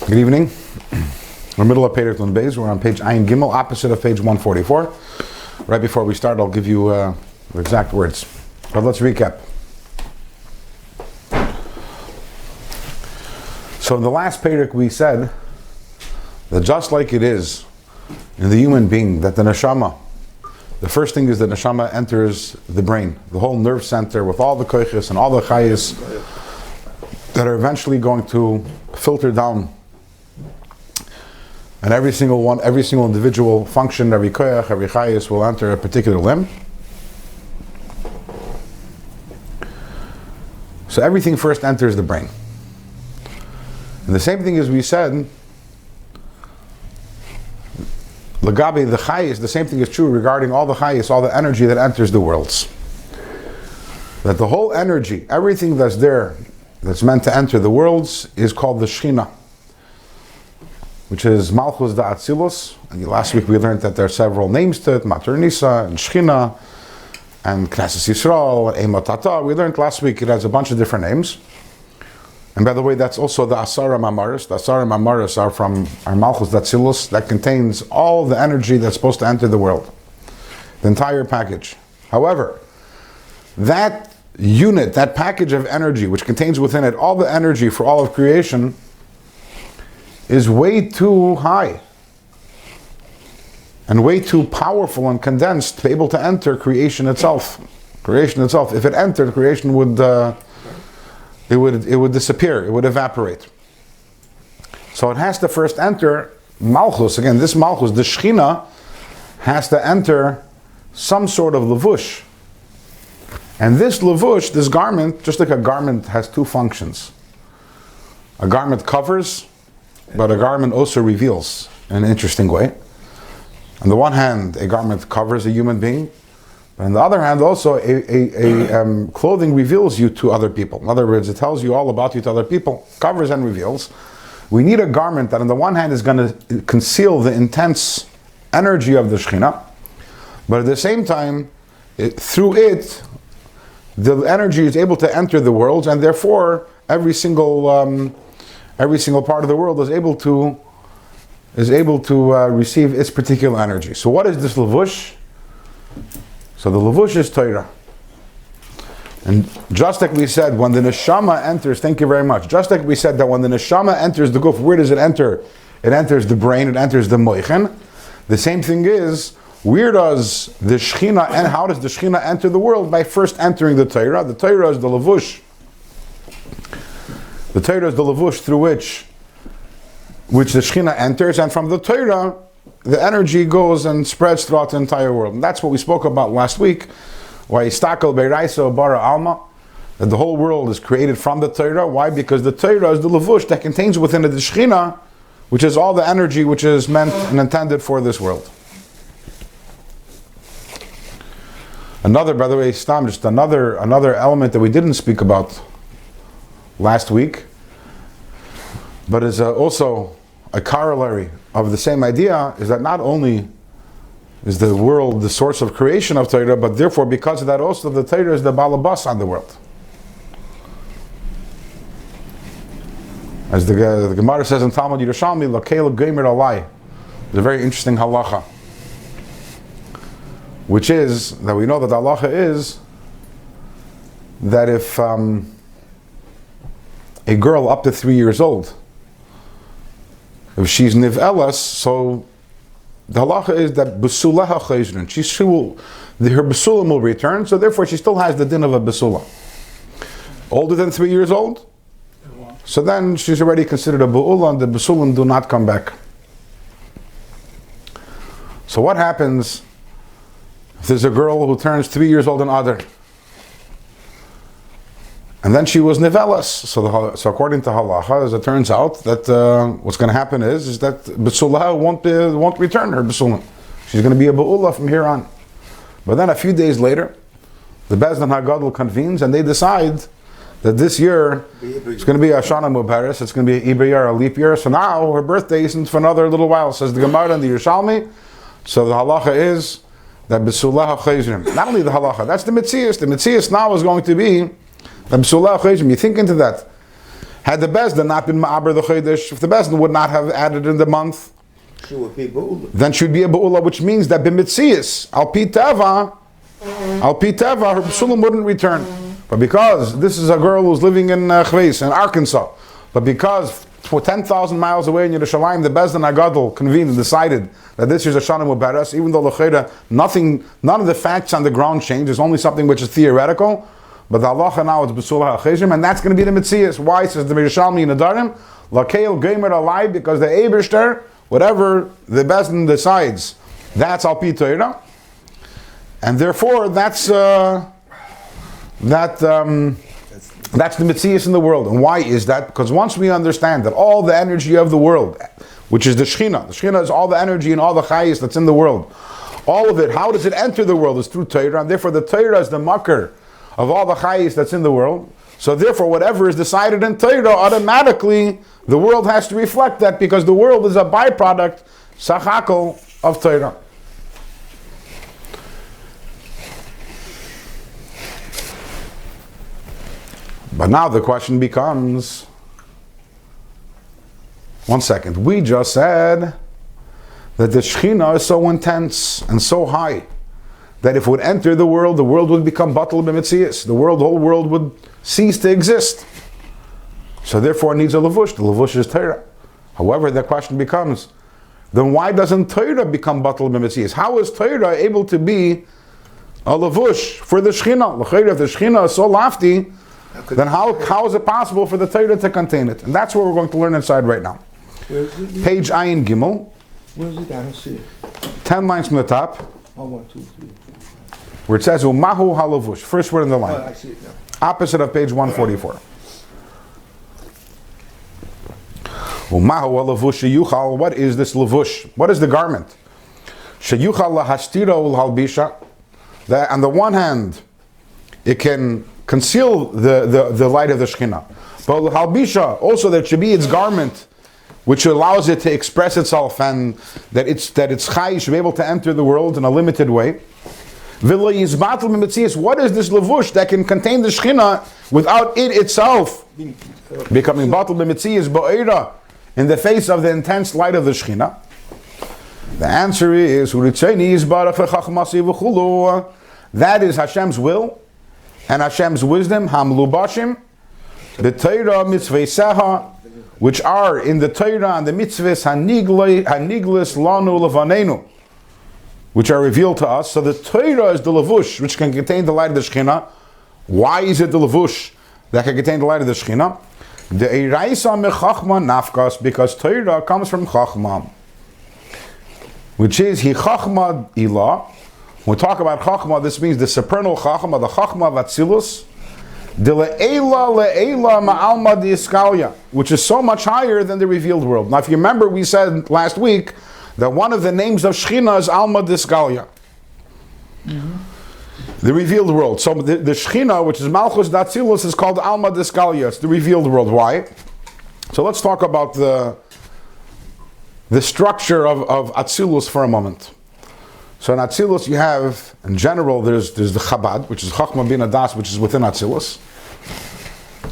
Good evening. We're in the middle of Perek Nun Beis. We're on page Ayin Gimel, opposite of page 144. Right before we start, I'll give you the exact words. But let's recap. So in the last Perek we said that just like it is in the human being, that the neshama, the first thing is the neshama enters the brain, the whole nerve center with all the koiches and all the chayes that are eventually going to filter down. And every single individual function, every koyach, every chayes will enter a particular limb. So everything first enters the brain. And the same thing as we said, Lagabi, the chayes, the same thing is true regarding all the chayes, all the energy that enters the worlds. That the whole energy, everything that's there, that's meant to enter the worlds, is called the Shechina, which is Malchus da Atzilus. And last week we learned that there are several names to it, Mater Nisa, and Shechina, and Knesset Yisrael, and Eimot Tata. We learned last week it has a bunch of different names. And by the way, that's also the Asara Mamaris. The Asara Mamaris are from our Malchus da Atzilus, that contains all the energy that's supposed to enter the world. The entire package. However, that unit, that package of energy, which contains within it all the energy for all of creation, is way too high and way too powerful and condensed to be able to enter creation itself. Creation itself, if it entered, creation would disappear, it would evaporate. So it has to first enter Malchus. Again, this Malchus, the Shechina, has to enter some sort of levush. And this levush, this garment, just like a garment has two functions. A garment covers, but a garment also reveals in an interesting way. On the one hand, a garment covers a human being, but on the other hand, also a clothing reveals you to other people. In other words, it tells you all about you to other people, covers and reveals. We need a garment that on the one hand is going to conceal the intense energy of the Shechina, but at the same time, through it, the energy is able to enter the worlds, and therefore every single part of the world is able to receive its particular energy. So what is this levush? So the levush is Torah. And just like we said, when the neshama enters, thank you very much. Just like we said that when the neshama enters the guf, where does it enter? It enters the brain, it enters the moichen. The same thing is, where does the Shechina, and how does the Shechina enter the world? By first entering the Torah. The Torah is the levush. The Torah is the levush through which the Shechina enters, and from the Torah, the energy goes and spreads throughout the entire world. And that's what we spoke about last week. Why Istakel Beiraiso Bara Alma, that the whole world is created from the Torah. Why? Because the Torah is the levush that contains within it the Shechina, which is all the energy which is meant and intended for this world. Another, by the way, just another element that we didn't speak about last week, but is also a corollary of the same idea, is that not only is the world the source of creation of Torah, but therefore because of that also the Torah is the balabas on the world. As the Gemara says in Talmud Yerushalmi, Lakel Geimer Alai, it's a very interesting halacha, which is that we know that the halacha is that if a girl up to 3 years old, if she's niv'elas, so the halacha is that besuleha chayzrin, her besulim will return, so therefore she still has the din of a besula. Older than 3 years old, so then she's already considered a be'ula, and the besulim do not come back. So what happens if there's a girl who turns 3 years old and other, and then she was nivelas? So according to halacha, as it turns out, that what's going to happen is that besulah won't return her besulim. She's going to be a be'ula from here on. But then a few days later, the Bezdin Hagadol convenes and they decide that this year it's going to be a Shana Mubaris, it's going to be an Ibriyar, a leap year. So now her birthday isn't for another little while, says the Gemara and the Yerushalmi. So the halacha is that besulah chayzrim. Not only the halacha, that's the mitzias. The mitzias now is going to be the besulah chayzrim. You think into that. Had the Bezdin not been Ma'aber the Chodesh, if the Bezdin would not have added in the month, then she would be a Ba'ula, which means that B'mitzias, Al Pi Teva, her Psulim wouldn't return. But because this is a girl who's living in Chveis, in Arkansas, but because 10,000 miles away in Yerushalayim, the Bezdin Agadol convened and decided that this is a Shana Mubaras, even though none of the facts on the ground change, there's only something which is theoretical, but the halacha now is B'sulah HaChezim, and that's going to be the Metzias. Why? Says the Yerushalmi in Adarim, Lakeil Geimer Alai, because the Ebershter, whatever the Bezdin decides, that's Al Pi Torah, and therefore that's the Metzias in the world. And why is that? Because once we understand that all the energy of the world, which is the Shechina is all the energy and all the Chayis that's in the world, all of it, how does it enter the world? Is through Torah, and therefore the Torah is the makar of all the Chayis that's in the world. So therefore whatever is decided in Torah, automatically the world has to reflect that, because the world is a byproduct, Sachakol, of Torah. But now the question becomes, one second, we just said that the Shechina is so intense and so high that if it would enter the world would become batal b'metzias. The whole world would cease to exist. So therefore it needs a levush. The levush is Torah. However, the question becomes, then why doesn't Torah become batal b'metzias? How is Torah able to be a levush for the Shechina? If the Shechina is so lofty, then how is it possible for the Torah to contain it? And that's what we're going to learn inside right now. Page Ayin Gimel. Where is it? I don't see it. 10 lines from the top. 1, 2, 3. Where it says Umahu Halavush. First word in the line. Oh, I see it now. Opposite of page 144. Umahu Halavush Sheyuchal. What is this lavush? What is the garment? Sheyuchal lahastira ulhalbisha. That on the one hand, it can conceal the light of the Shekhinah. But halbisha, also that it should be its garment, which allows it to express itself, and that its chai should be able to enter the world in a limited way. What is this levush that can contain the Shekhinah without it itself becoming batal b'metzias ba'ira in the face of the intense light of the Shekhinah? The answer is that is Hashem's will and Hashem's wisdom, Hamlubashim, the Torah mitzvah, which are in the Torah and the mitzvahs haniglis lanu levanenu, which are revealed to us. So the Torah is the levush, which can contain the light of the Shekhinah. Why is it the levush that can contain the light of the Shekhinah? The eiraisa mechachma nafkas, because Torah comes from chachma, which is hi chachma ilah. When we talk about Chachma, this means the supernal Chachma, the Chachma of Atzilus, de le'ela ma'alma di'iskalya, which is so much higher than the revealed world. Now if you remember, we said last week that one of the names of Shechina is Alma di'iskalya, the revealed world. So the Shechina, which is Malchus d'Atzilus, is called Alma di'iskalya. It's the revealed world. Why? So let's talk about the structure of Atzilus for a moment. So in Atzilus you have, in general, there's the Chabad, which is Chachma Bin Adas, which is within Atzilus.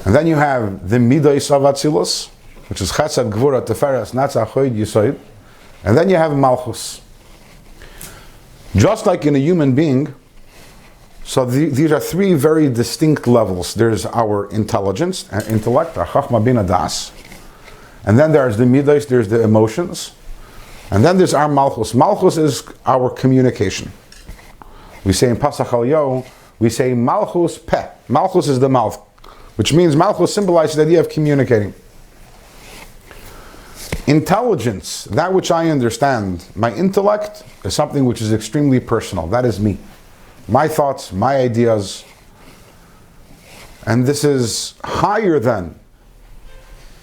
And then you have the Midas of Atzilus, which is Chesed, Gvura, Teferes, Netzach, Chod, Yesod. And then you have Malchus. Just like in a human being, so these are three very distinct levels. There's our intelligence, our intellect, our Chachma Bin Adas. And then there's the Midas, there's the emotions. And then there's our Malchus. Malchus is our communication. We say in Pasach Al-Yo, we say Malchus Peh. Malchus is the mouth, which means Malchus symbolizes the idea of communicating. Intelligence, that which I understand, my intellect is something which is extremely personal. That is me. My thoughts, my ideas. And this is higher than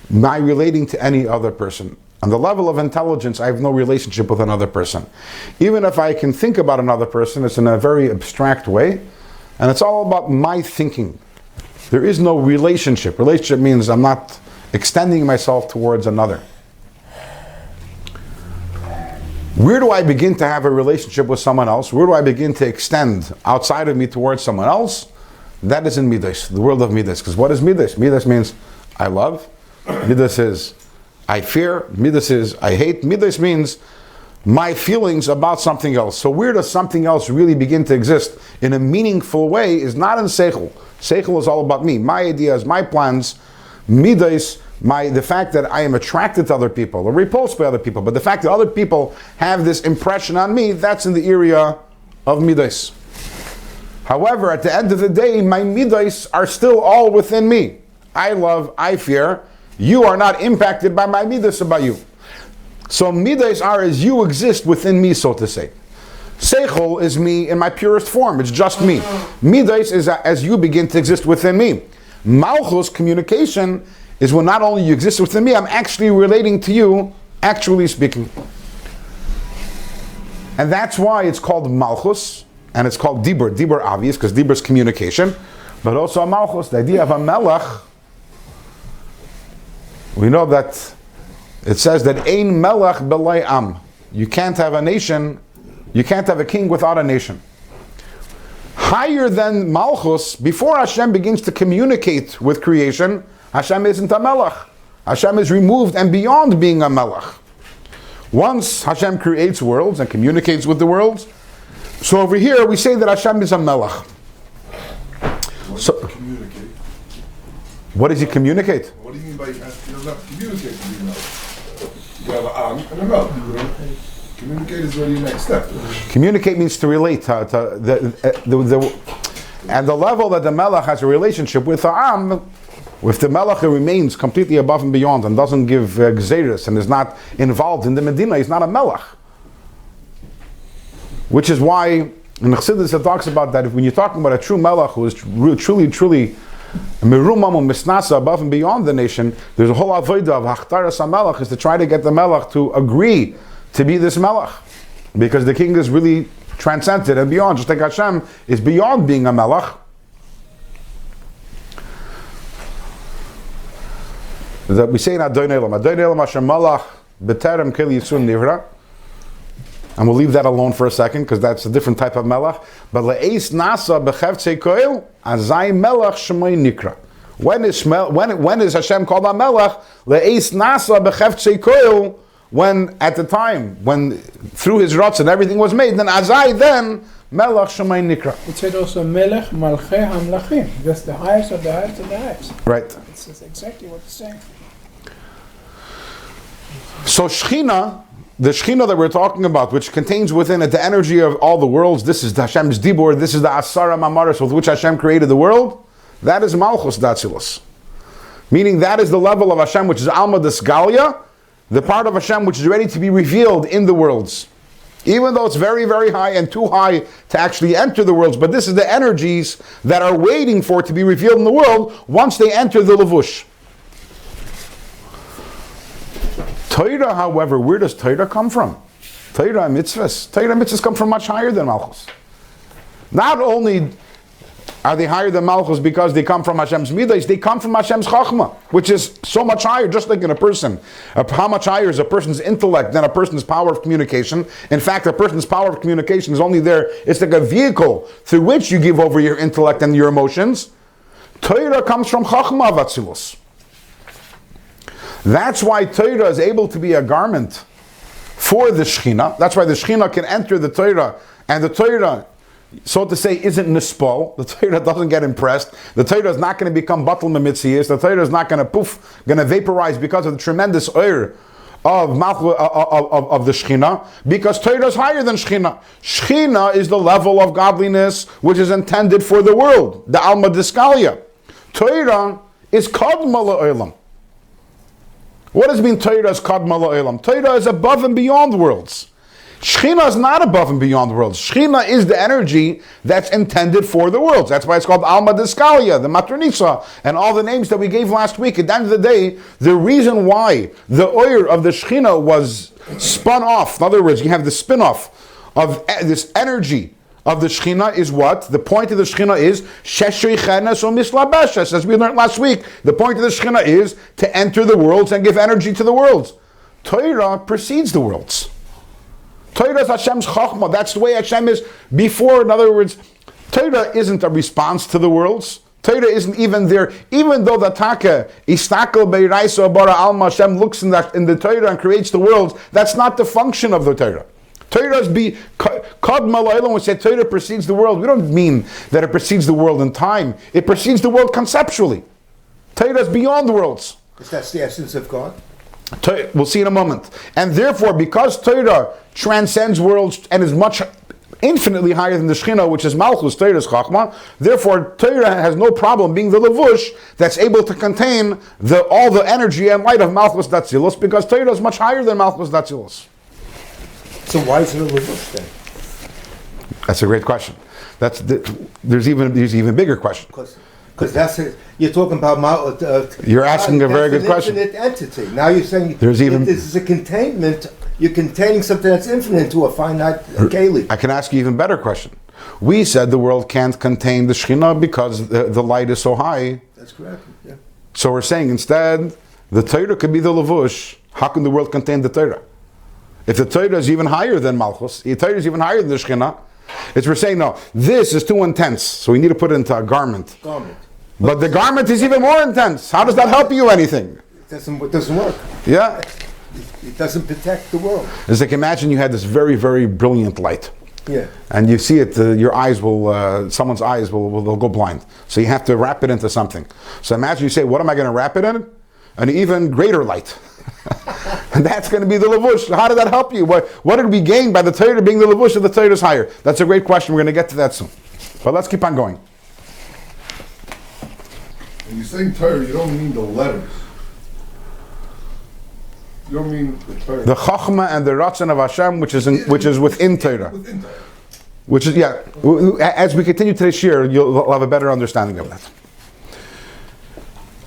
my relating to any other person. On the level of intelligence, I have no relationship with another person. Even if I can think about another person, it's in a very abstract way, and it's all about my thinking. There is no relationship. Relationship means I'm not extending myself towards another. Where do I begin to have a relationship with someone else? Where do I begin to extend outside of me towards someone else? That is in Midas, the world of Midas. Because what is Midas? Midas means I love, Midas is I fear, Midas is I hate. Midas means my feelings about something else. So where does something else really begin to exist in a meaningful way is not in Seichel. Seichel is all about me, my ideas, my plans. Midas, the fact that I am attracted to other people or repulsed by other people, but the fact that other people have this impression on me, that's in the area of Midas. However, at the end of the day, my Midas are still all within me. I love, I fear. You are not impacted by my Midas about you. So Midas are as you exist within me, so to say. Seichel is me in my purest form. It's just me. Midas is as you begin to exist within me. Malchus, communication, is when not only you exist within me, I'm actually relating to you, actually speaking. And that's why it's called Malchus, and it's called Dibur. Dibur obvious, because Dibur is communication. But also a Malchus, the idea of a Melech, we know that it says that Ein Melech B'lai Am. You can't have a nation, you can't have a king without a nation. Higher than Malchus, before Hashem begins to communicate with creation, Hashem isn't a Melech. Hashem is removed and beyond being a Melech. Once Hashem creates worlds and communicates with the worlds, so over here we say that Hashem is a Melech. So, communicate? What does he communicate? What do you mean by he doesn't have to communicate to be a Melech? You have an Am and a Melech. Communicate is already the next step. Communicate means to relate to and the level that the Melech has a relationship with the Am. If the Melech remains completely above and beyond and doesn't give Gzeirus and is not involved in the Medina, he's not a Melech. Which is why in Chassidus it talks about that when you're talking about a true Melech who is truly Merumam and Misnasa above and beyond the nation, there's a whole avodah of Hachtaras HaMelech is to try to get the Melech to agree to be this Melech. Because the king is really transcended and beyond, just like Hashem is beyond being a Melech. That we say in Adonai Elam Hashem Malach B'terem Kel Yisun Nivra, and we'll leave that alone for a second because that's a different type of Melech. But Le'eis Nasa B'chevtzei Koil Azai Melech Shemay Nikra. When is Hashem called a Melech? Le'eis Nasa B'chevtzei Koil, when at the time when through his rots and everything was made, then Azai then Melech Shemay Nikra. It said also Melech Malchei HaMlachim. That's the highest of the highest of the highest. Right. It's exactly what it's saying. So Shechina, the Shechina that we're talking about, which contains within it the energy of all the worlds, this is the Hashem's Dibur, this is the Asara Mamaris with which Hashem created the world, that is Malchus Datzilus. Meaning that is the level of Hashem which is Alma Desgalia, the part of Hashem which is ready to be revealed in the worlds. Even though it's very, very high and too high to actually enter the worlds, but this is the energies that are waiting for it to be revealed in the world once they enter the Levush. Torah, however, where does Torah come from? Torah and mitzvahs. Torah and mitzvahs come from much higher than Malchus. Not only are they higher than Malchus because they come from Hashem's Midas, they come from Hashem's Chachma, which is so much higher, just like in a person. How much higher is a person's intellect than a person's power of communication? In fact, a person's power of communication is only there, it's like a vehicle through which you give over your intellect and your emotions. Torah comes from Chachma of Atzilus. That's why Torah is able to be a garment for the Shechina. That's why the Shechina can enter the Torah, and the Torah, so to say, isn't nispal. The Torah doesn't get impressed. The Torah is not going to become batal memitzias. The Torah is not going to vaporize because of the tremendous oir of the Shechina, because Torah is higher than Shechina. Shechina is the level of godliness which is intended for the world, the Alma Diskalia. Torah is Kadma La'olam. What does it mean Torah is Kadma La'olam? Torah is above and beyond worlds. Shechina is not above and beyond worlds. Shechina is the energy that's intended for the worlds. That's why it's called Alma Diskalia, the Matronisa, and all the names that we gave last week. At the end of the day, the reason why the oir of the Shechina was spun off, in other words, you have the spin-off of this energy of the Shechina is what? The point of the Shechina is Sheshri Chenes or Mislabeshes. As we learned last week, the point of the Shechina is to enter the worlds and give energy to the worlds. Torah precedes the worlds. Torah is Hashem's Chachma. That's the way Hashem is before. In other words, Torah isn't a response to the worlds. Torah isn't even there, even though the Taka, Istakel Beiraisa Bara Alma Hashem looks in the Torah and creates the worlds, that's not the function of the Torah. Torah is Kod Malayla, when we say Torah precedes the world, we don't mean that it precedes the world in time. It precedes the world conceptually. Torah is beyond the worlds. Because that's the essence of God. We'll see in a moment. And therefore, because Torah transcends worlds and is much infinitely higher than the Shekhinah, which is Malchus, Torah's Chachma, therefore Torah has no problem being the Levush that's able to contain all the energy and light of Malchus Datzilus, because Torah is much higher than Malchus Datzilus. So why is it a Levush then? That's a great question. There's even bigger question. Because that's it. You're talking about You're asking a very good question. Infinite entity. Now you're saying this is a containment. You're containing something that's infinite to a finite keli. I can ask you an even better question. We said the world can't contain the Shekhinah because the light is so high. That's correct. Yeah. So we're saying instead the Torah could be the Levush. How can the world contain the Torah? If the Torah is even higher than Malchus, the Torah is even higher than the Shekhinah, we're saying no, this is too intense, so we need to put it into a garment. But the garment is even more intense. How does that help you anything? It doesn't work. Yeah. It doesn't protect the world. It's like imagine you had this very, very brilliant light. Yeah. And you see it, your eyes will, someone's eyes will go blind. So you have to wrap it into something. So imagine you say, what am I going to wrap it in? An even greater light. And that's going to be the Levush. How did that help you? What did we gain by the Torah being the Levush if the Torah is higher? That's a great question. We're going to get to that soon. But let's keep on going. When you say Torah, you don't mean the letters. You don't mean the Torah. The Chachma and the Ratzon of Hashem, which is within Torah. Within Torah. Which is, yeah, as we continue today's year, you'll have a better understanding of that.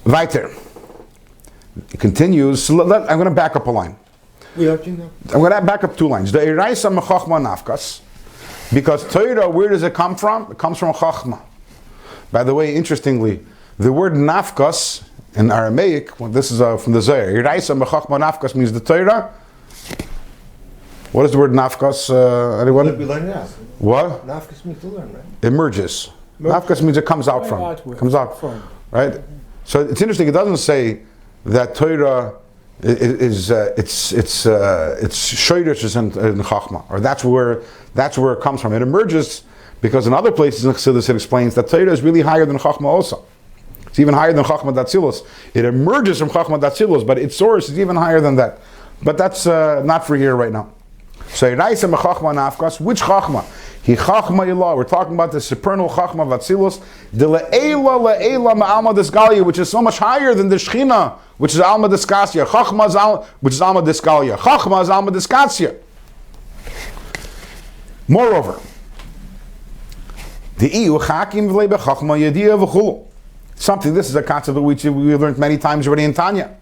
Weiter. It continues. So I'm going to back up a line. Yeah, I'm going to back up 2 lines. The Eraisa Mechachma Nafkas. Because Torah, where does it come from? It comes from Chachma. By the way, interestingly, the word Nafkas in Aramaic, this is from the Zohar. Eraisa Mechachma Nafkas means the Torah. What is the word Nafkas? Anyone? We learn now. What? Nafkas means to learn, right? It merges. Nafkas means it comes out from. Comes out from. Right? So it's interesting, it doesn't say that Torah it's Shoyrish in Chachma, or that's where it comes from. It emerges because in other places in Chassidus it explains that Torah is really higher than Chachma also. It's even higher than Chachma Datzilus. It emerges from Chachma Datzilus, but its source is even higher than that. But that's not for here right now. So Eraisa Mechachma Nafkas, which Chachma? He Chachma Ilah. We're talking about the supernal Chachma Vatzilus, the Le'ela Ma'alma Disgalia, which is so much higher than the Shechina, which is Alma Diskasya. Chachma is which is Alma Diskalia. Chachma is Alma Diskasya. Moreover, the Iu Chakim V'lebe Chachma Yediyah V'chulu. Something, this is a concept which we learned many times already in Tanya.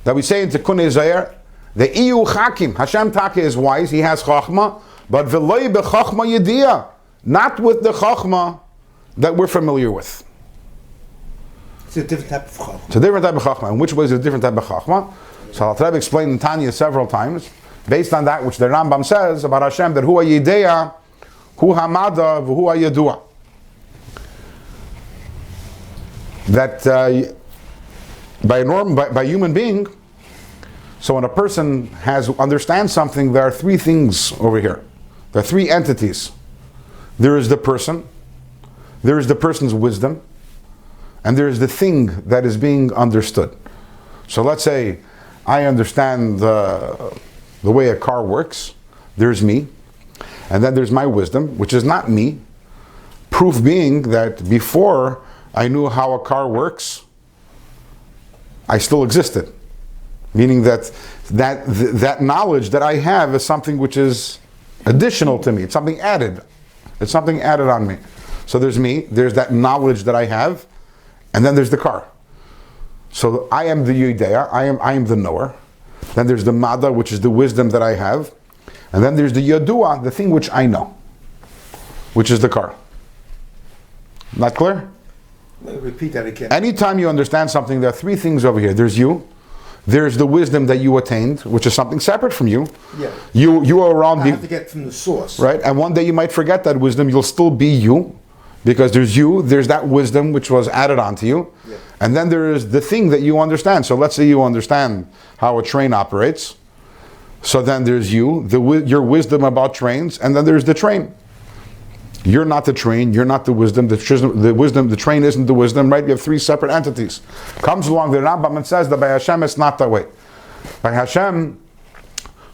That we say in Tikkun Zayir, the Iu Chakim, Hashem Taka is wise, he has Chachma, but V'loi B'chachma Yediyah, not with the Chachma that we're familiar with. It's a different type of Chachma. It's a different type of Chachma. In which way is it a different type of Chachma? So I'll try to explain in Tanya several times, based on that which the Rambam says about Hashem, that Hu HaYediyah, Hu HaMada, V'Hu HaYedua. That by human being, so when a person understands something, there are 3 things over here. There are 3 entities. There is the person, there is the person's wisdom, and there is the thing that is being understood. So let's say I understand the way a car works. There's me, and then there's my wisdom, which is not me. Proof being that before I knew how a car works, I still existed. Meaning that knowledge that I have is something which is additional to me. It's something added. It's something added on me. So there's me, there's that knowledge that I have, and then there's the car. So I am the Yudea, I am the knower. Then there's the Mada, which is the wisdom that I have. And then there's the Yadua, the thing which I know, which is the car. Not clear? Repeat that again. Anytime you understand something, there are 3 things over here. There's you. There's the wisdom that you attained, which is something separate from you. Yeah. You are around. I have to get from the source. Right? And one day you might forget that wisdom. You'll still be you. Because there's you, there's that wisdom which was added onto you, and then there is the thing that you understand. So let's say you understand how a train operates. So then there's you, your wisdom about trains, and then there's the train. You're not the train, you're not the wisdom, the train isn't the wisdom, right? You have three separate entities. Comes along the Rambam and says that by Hashem it's not that way. By Hashem,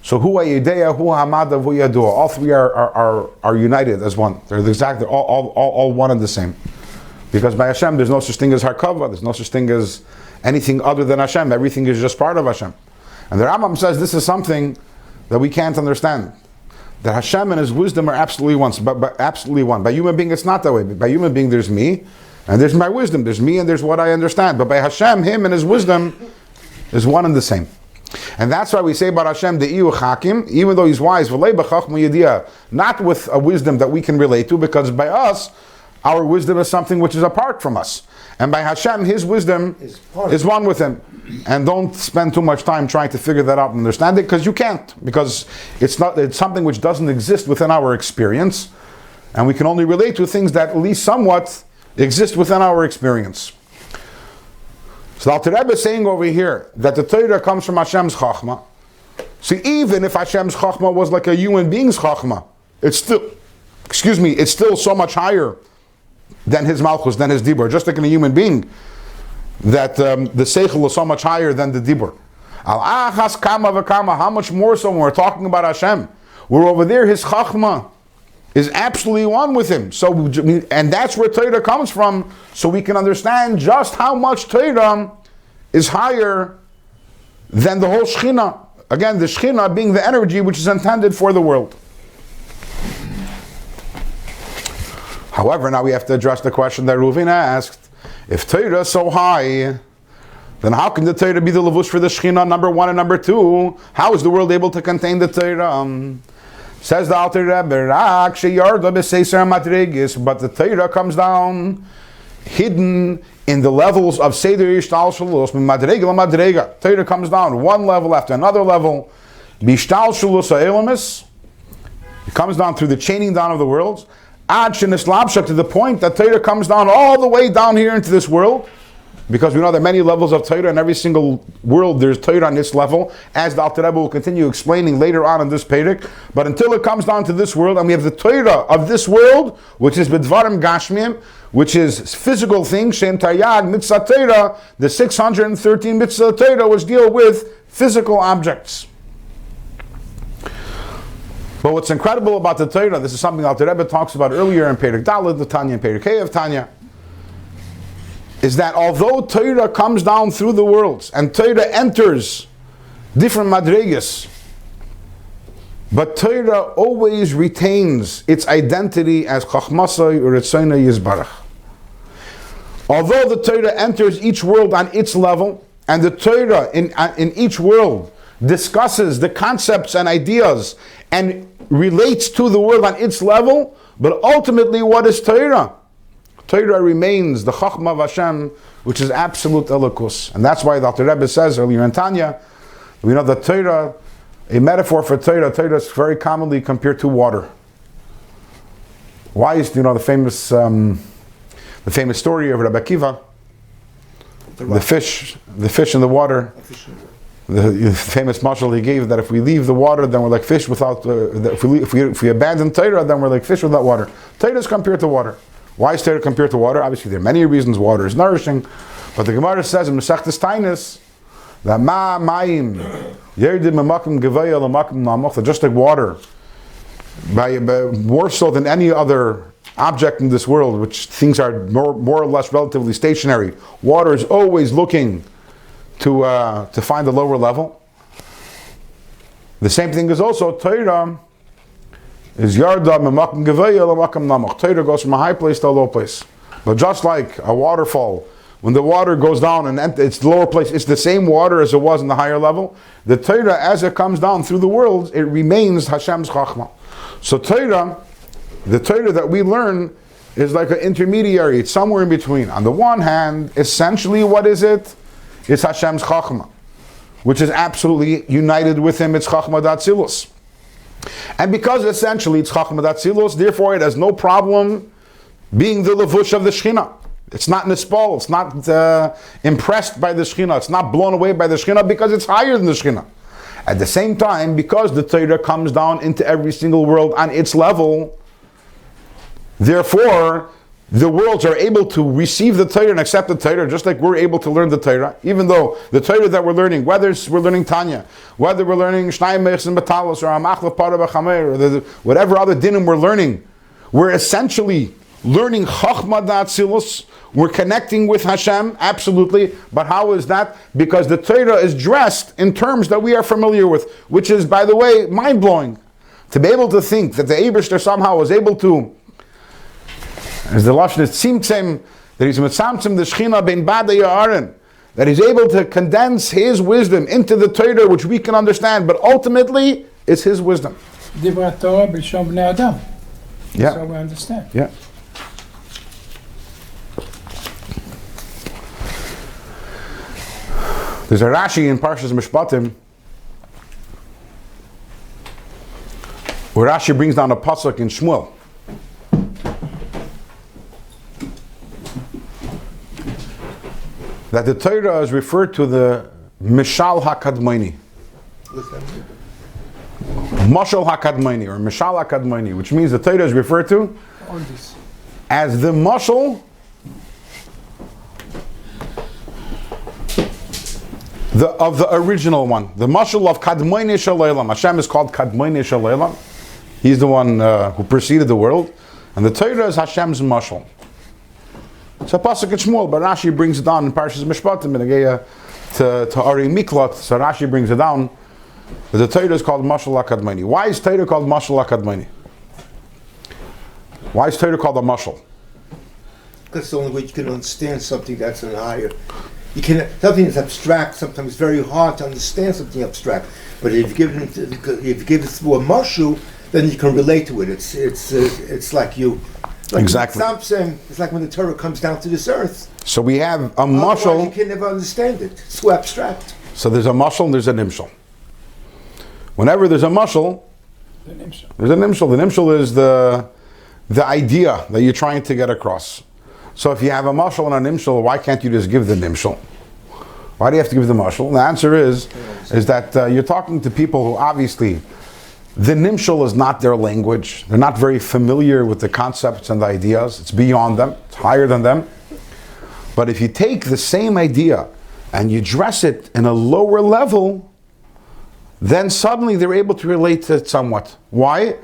so hu ha'yedeya, hu ha'amada, hu yadua. All three are united as one. They're all one and the same. Because by Hashem there's no such thing as harkava, there's no such thing as anything other than Hashem. Everything is just part of Hashem. And the Rambam says this is something that we can't understand. That Hashem and His wisdom are absolutely one. But absolutely one. By human being, it's not that way. By human being, there's me, and there's my wisdom. There's me, and there's what I understand. But by Hashem, Him and His wisdom is one and the same. And that's why we say about Hashem, De'iyu Chakim, even though He's wise, not with a wisdom that we can relate to, because by us, our wisdom is something which is apart from us. And by Hashem, His wisdom is one with Him. And don't spend too much time trying to figure that out and understand it, because you can't. Because it's something which doesn't exist within our experience. And we can only relate to things that at least somewhat exist within our experience. So the Alter Rebbe is saying over here that the Torah comes from Hashem's Chachma. See, even if Hashem's Chachma was like a human being's Chachma, it's still so much higher than his Malchus, than his Dibur. Just like in a human being, that the Seichel is so much higher than the Dibur. Al-Achas Kama V'Kama, how much more so when we're talking about Hashem? We're over there, his Chachma is absolutely one with him. So, and that's where Torah comes from, so we can understand just how much Torah is higher than the whole Shechina. Again, the Shechina being the energy which is intended for the world. However, now we have to address the question that Ruvina asked. If Torah is so high, then how can the Torah be the levush for the Shechina, number one and number two? How is the world able to contain the Torah? Says the Alter Rebbe, but the Torah comes down hidden in the levels of Seder Yishtal Shalus, Madrega Madrega. Torah comes down one level after another level. Bishtal Shalus Ha'elamis. It comes down through the chaining down of the worlds. Ad Shenislabsha, to the point that Torah comes down all the way down here into this world. Because we know there are many levels of Torah, and every single world there's Torah on this level, as the Alter Rebbe will continue explaining later on in this Perek. But until it comes down to this world, and we have the Torah of this world, which is B'dvarim Gashmim, which is physical things, Shem Tayag, Mitzvah Torah, the 613 Mitzvah Torah, which deal with physical objects. But what's incredible about the Torah, this is something Alter Rebbe talks about earlier in Perek Daled, the Tanya, and Perek Hey of Tanya, is that although Torah comes down through the worlds and Torah enters different madregas, but Torah always retains its identity as Chachmasai or Ritzonai Yizbarach. Although the Torah enters each world on its level, and the Torah in each world discusses the concepts and ideas and relates to the world on its level, but ultimately what is Torah? Torah remains the Chachma of Hashem, which is absolute Elokus. And that's why the Alter Rebbe says earlier in Tanya, we know that Torah, a metaphor for Torah is very commonly compared to water. Why is, the famous story of Rabbi Akiva, the fish in the water, the famous mashal he gave, that if we leave the water, then we're like fish without, if we abandon Torah, then we're like fish without water. Torah is compared to water. Why is Torah compared to water? Obviously, there are many reasons water is nourishing, but the Gemara says in Masechtas Tainis that ma'im yerdim memakim gevaya lemakim namoch, just like water, by more so than any other object in this world, which things are more or less relatively stationary. Water is always looking to find a lower level. The same thing is also Torah. Is yarda memakim geveya lemakim namach. Torah goes from a high place to a low place. But just like a waterfall, when the water goes down and it's the lower place, it's the same water as it was in the higher level. The Torah, as it comes down through the world, it remains Hashem's Chachma. So Torah, the Torah that we learn, is like an intermediary. It's somewhere in between. On the one hand, essentially, what is it? It's Hashem's Chachma, which is absolutely united with Him. It's Chachma Datzilus. And because essentially it's Chachma Datzilus, therefore it has no problem being the levush of the Shechina. It's not nispal, it's not impressed by the Shechina, it's not blown away by the Shechina because it's higher than the Shechina. At the same time, because the Torah comes down into every single world on its level, therefore, the worlds are able to receive the Torah and accept the Torah, just like we're able to learn the Torah. Even though the Torah that we're learning, whether we're learning Tanya, whether we're learning Shnai Mechs and Batalos, or Amachlav Para B'Chamer, or whatever other dinim we're learning, we're essentially learning Chachma Da'atzilus. We're connecting with Hashem, absolutely. But how is that? Because the Torah is dressed in terms that we are familiar with, which is, by the way, mind-blowing. To be able to think that the Eibishter somehow was able to, as the Lashon is Tzimtzem, that he's Mitzamtzem the Shechina ben Bada Ya'arin, that he's able to condense his wisdom into the Torah, which we can understand, but ultimately, it's his wisdom. Divrei Torah b'lshon bnei Adam. Yeah. So we understand. Yeah. There's a Rashi in Parshas Mishpatim where Rashi brings down a pasuk in Shmuel. That the Torah is referred to the Mishal HaKadmoni. Mashal HaKadmoni or Mishal HaKadmoni, which means the Torah is referred to as the mashal of the original one. The mashal of Kadmoni Shalaylam. Hashem is called Kadmoni Shalaylam. He's the one who preceded the world. And the Torah is Hashem's mashal. It's a pasuk in Shmuel, but Rashi brings it down in Parshas Mishpatim to Ari Miklat. So Rashi brings it down. The Torah is called Mashal HaKadmoni. Why is Torah called Mashal HaKadmoni? Why is Torah called a mashal? Because it's the only way you can understand something that's an higher. You can, something that's abstract, sometimes it's very hard to understand something abstract. But if you give it through a mashal, then you can relate to it. It's like you. Like exactly. It's like when the Torah comes down to this earth. So we have a Otherwise mashal. you can never understand it. It's so abstract. So there's a mashal and there's a nimshal. Whenever there's a mashal, there's a nimshal. The nimshal is the idea that you're trying to get across. So if you have a mashal and a nimshal, why can't you just give the nimshal? Why do you have to give the mashal? The answer is that you're talking to people who obviously the nimshal is not their language. They're not very familiar with the concepts and the ideas. It's beyond them. It's higher than them. But if you take the same idea and you dress it in a lower level, then suddenly they're able to relate to it somewhat. Why?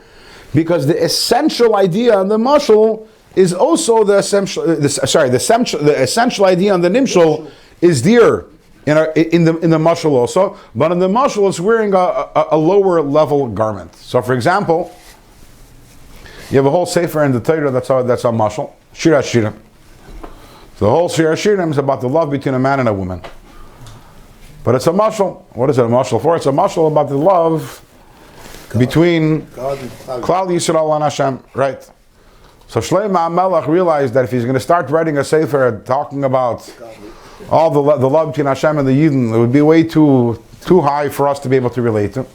Because the essential idea in the mashal is also the essential. The essential idea in the nimshal is there in the mashal also, but in the mashal it's wearing a lower level garment. So, for example, you have a whole sefer in the Torah that's a mashal, Shir HaShirim. So the whole Shir HaShirim is about the love between a man and a woman. But it's a mashal. What is it a mashal for? It's a mashal about the love between Klal Yisrael and Hashem, right? So Shlomo HaMelech realized that if he's going to start writing a sefer talking about all the love between Hashem and the Yidden, it would be way too high for us to be able to relate to.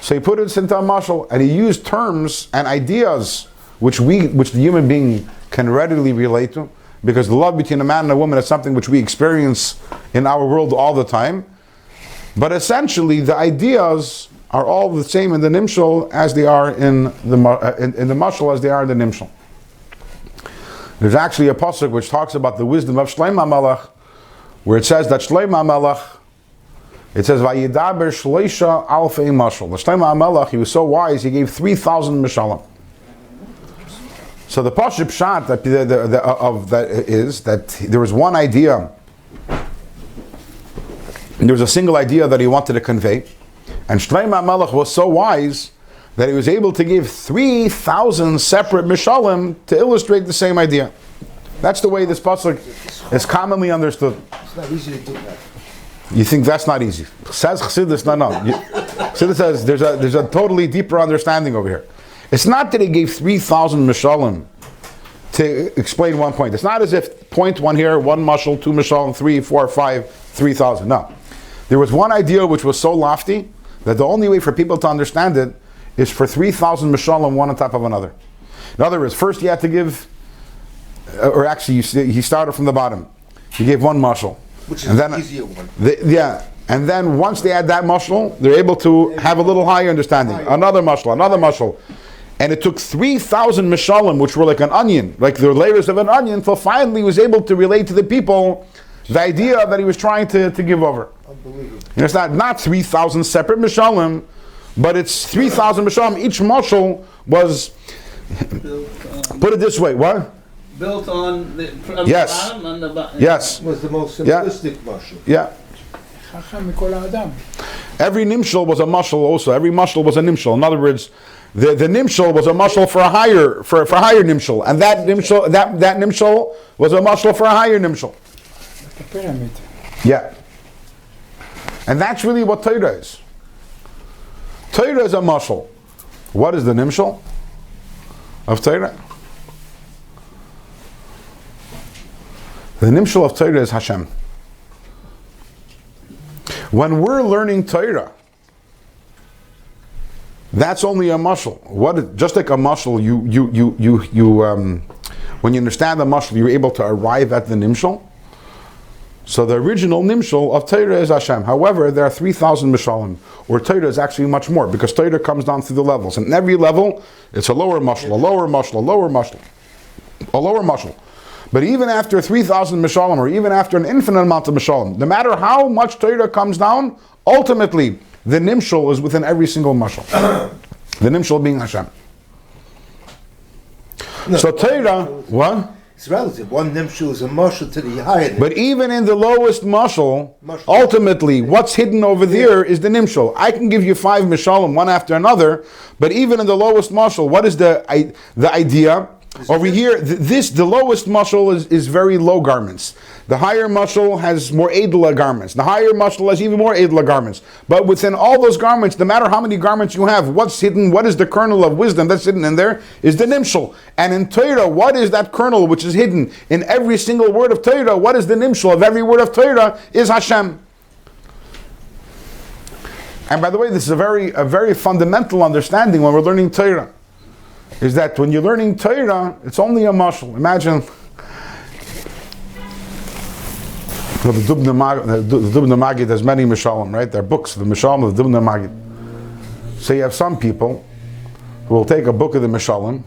So he put it into a mashal, and he used terms and ideas which the human being can readily relate to, because the love between a man and a woman is something which we experience in our world all the time. But essentially, the ideas are all the same in the nimshal as they are in the mashal as they are in the nimshal. There's actually a pasuk which talks about the wisdom of Shlomo HaMelech, where it says that Shlomo HaMelech, it says Vayidaber Shloisha Alfei Mashal. The Shlomo HaMelech, he was so wise, he gave 3,000 mishalim. So the pasuk pshat that is that there was one idea. There was a single idea that he wanted to convey, and Shlomo HaMelech was so wise that he was able to give 3,000 separate mishalim to illustrate the same idea. That's the way this pasuk is commonly understood. It's not easy to do that. You think that's not easy? Says Chassidus, no. Chassidus says there's a totally deeper understanding over here. It's not that he gave 3,000 mishalim to explain one point. It's not as if point one here, one mashal, two mishalim, 3, 4, 5, 3,000. No. There was one idea which was so lofty that the only way for people to understand it is for 3,000 mishalim one on top of another. In other words, first you had to give or actually, he started from the bottom. He gave one mashal. Which is and then, the easier one. And then once they add that mashal, they're able to have a little higher understanding. Another mashal. And it took 3,000 mishalim, which were like an onion, like the layers of an onion, till finally he was able to relate to the people the idea that he was trying to give over. Unbelievable. And it's not 3,000 separate mishalim, but it's 3,000 mishalim. Each mashal was, put it this way, what? Built on the Yes. bottom and the bottom. Yes. Was the most simplistic mushroom. Yeah. חכם מכל האדם. Every nimshal was a mashal also. Every mashal was a nimshal. In other words, the nimshal was a mashal for a higher nimshal, and that nimshal was a mashal for a higher nimshal. The pyramid. Yeah. And that's really what Torah is. Torah is a mashal. What is the nimshal of Torah? The nimshal of Torah is Hashem. When we're learning Torah, that's only a mashal. Just like a mashal, when you understand the mashal, you're able to arrive at the nimshal. So the original nimshal of Torah is Hashem. However, there are 3,000 mishalim, where Torah is actually much more, because Torah comes down through the levels. And in every level, it's a lower mashal, a lower mashal, a lower mashal, a lower mashal. But even after 3,000 mishalim, or even after an infinite amount of mishalim, no matter how much Torah comes down, ultimately, the nimshal is within every single mashal. The nimshal being Hashem. No, so Torah, what? It's relative. One nimshal is a mushal to the higher. But even in the lowest mashal, ultimately, what's hidden over there is the nimshal. I can give you 5 mishalim, one after another, but even in the lowest mashal, what is the idea? Over here, the lowest mashal is very low garments. The higher mashal has more edla garments. The higher mashal has even more edla garments. But within all those garments, no matter how many garments you have, what's hidden, what is the kernel of wisdom that's hidden in there, is the nimshal. And in Torah, what is that kernel which is hidden in every single word of Torah? What is the nimshal of every word of Torah? Is Hashem. And by the way, this is a very fundamental understanding when we're learning Torah. Is that when you're learning Torah, it's only a mashal. Imagine the Dubna Magid has many mishalim, right? There are books, the mishalim of the Dubna Magid. So you have some people who will take a book of the mishalim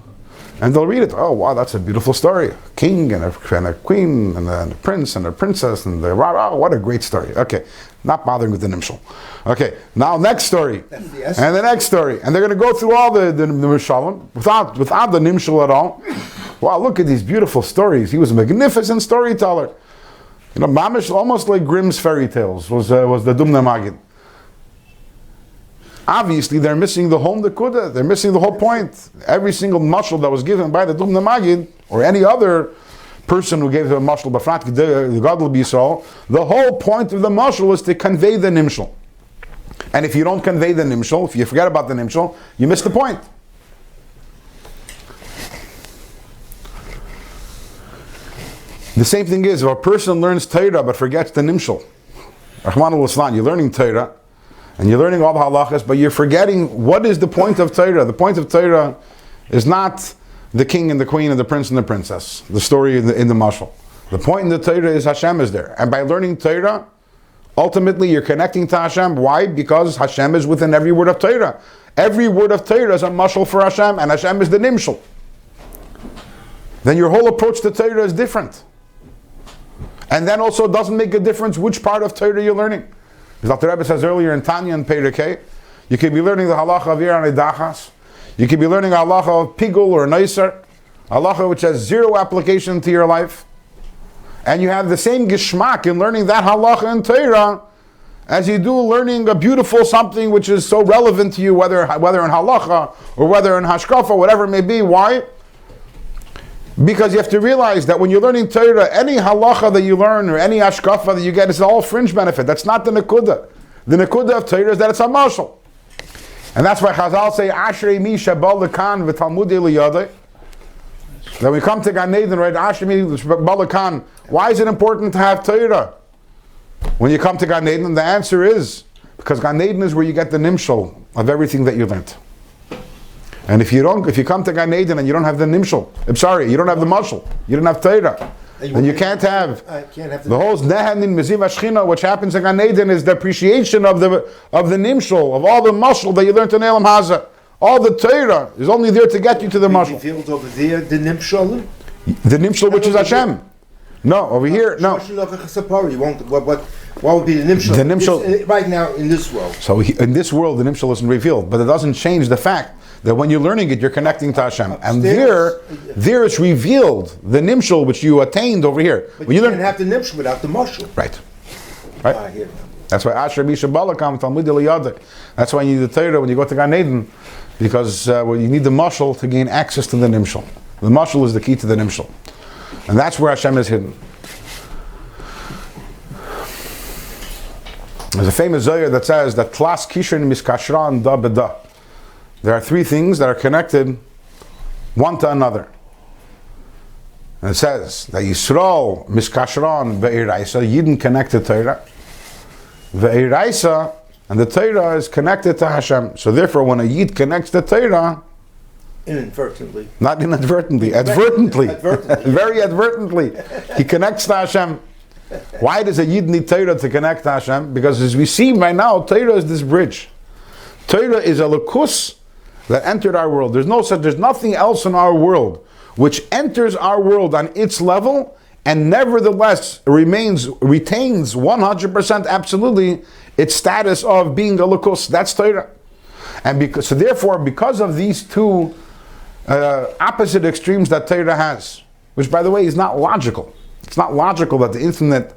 and they'll read it. Oh wow, that's a beautiful story. A king and a queen and a prince and a princess and wow, what a great story. Okay, not bothering with the nimshal. Okay, now next story, and the next story, and they're going to go through all the mishalim without the nimshal at all. Wow, look at these beautiful stories. He was a magnificent storyteller. You know, mamish, almost like Grimm's fairy tales was the Dumna Magid. Obviously, they're missing the whole nekuda. They're missing the whole point. Every single mashal that was given by the Dumna Magid or any other person who gave the mashal, b'frat the Gadol B'Yisrael, the whole point of the mashal is to convey the nimshal. And if you don't convey the nimshal, if you forget about the nimshal, you miss the point. The same thing is, if a person learns Torah but forgets the nimshal, Rahman al-Islam, you're learning Torah, and you're learning all the halachas, but you're forgetting what is the point of Torah. The point of Torah is not the king and the queen and the prince and the princess, the story in the mashal. The point in the Torah is Hashem is there. And by learning Torah, ultimately you're connecting to Hashem. Why? Because Hashem is within every word of Torah. Every word of Torah is a mashal for Hashem, and Hashem is the nimshal. Then your whole approach to Torah is different. And then also it doesn't make a difference which part of Torah you're learning. As Dr. Rebbe says earlier in Tanya and Perikei, you could be learning the halacha of Ir and Idachas. You could be learning halacha of Pigul or Neiser, halacha which has zero application to your life. And you have the same geshmak in learning that halacha in Torah as you do learning a beautiful something which is so relevant to you, whether in halacha or whether in hashkafa, whatever it may be. Why? Because you have to realize that when you're learning Torah, any halacha that you learn or any hashkafa that you get is all fringe benefit. That's not the nekuda. The nekuda of Torah is that it's a mashal. And that's why Chazal say, Ashrei mi shabal lekan v'talmudei liyadei. Then we come to Gan Eden, right? Ashrei mi shabal lekan. Why is it important to have Torah? When you come to Gan Eden, the answer is, because Gan Eden is where you get the nimshal of everything that you learned. And if you come to Gan Eden and you don't have the nimshal, I'm sorry, you don't have the mashal, you don't have Torah, then you can't have the whole Nehanin Meziv Ashchina. Which happens in Gan Eden is the appreciation of the nimshal, of all the mashal that you learned in Elam Haza. All the Torah is only there to get you to the mashal. Revealed over there, the nimshal. The nimshal, which is Hashem. No, over here, no. You won't. What would be the nimshal? The nimshal right now in this world. So in this world, the nimshal isn't revealed, but it doesn't change the fact that when you're learning it, you're connecting to Hashem. And there it's revealed, the nimshal which you attained over here. But when you can't have the nimshal without the mashal. Right. That's why Asher Misha Balakam Talmud Eliyadik. That's why you need the Torah when you go to Gan Eden, because you need the mashal to gain access to the nimshal. The mashal is the key to the nimshal. And that's where Hashem is hidden. There's a famous Zohar that says that Tlas Kishin Miskashran Da Beda. There are three things that are connected one to another. And it says that Yisrael Miskashran Ve'iraisa, Yidden connected Torah. Ve'iraisa, and the Torah is connected to Hashem. So therefore, when a Yid connects the Torah, inadvertently. Not inadvertently, advertently. Very advertently. He connects to Hashem. Why does a Yid need Torah to connect to Hashem? Because as we see right now, Torah is this bridge. Torah is a lakus that entered our world. There's nothing else in our world which enters our world on its level and nevertheless retains 100% absolutely its status of being a lakus. That's Torah. And because of these two opposite extremes that Torah has, which by the way is not logical. It's not logical that the infinite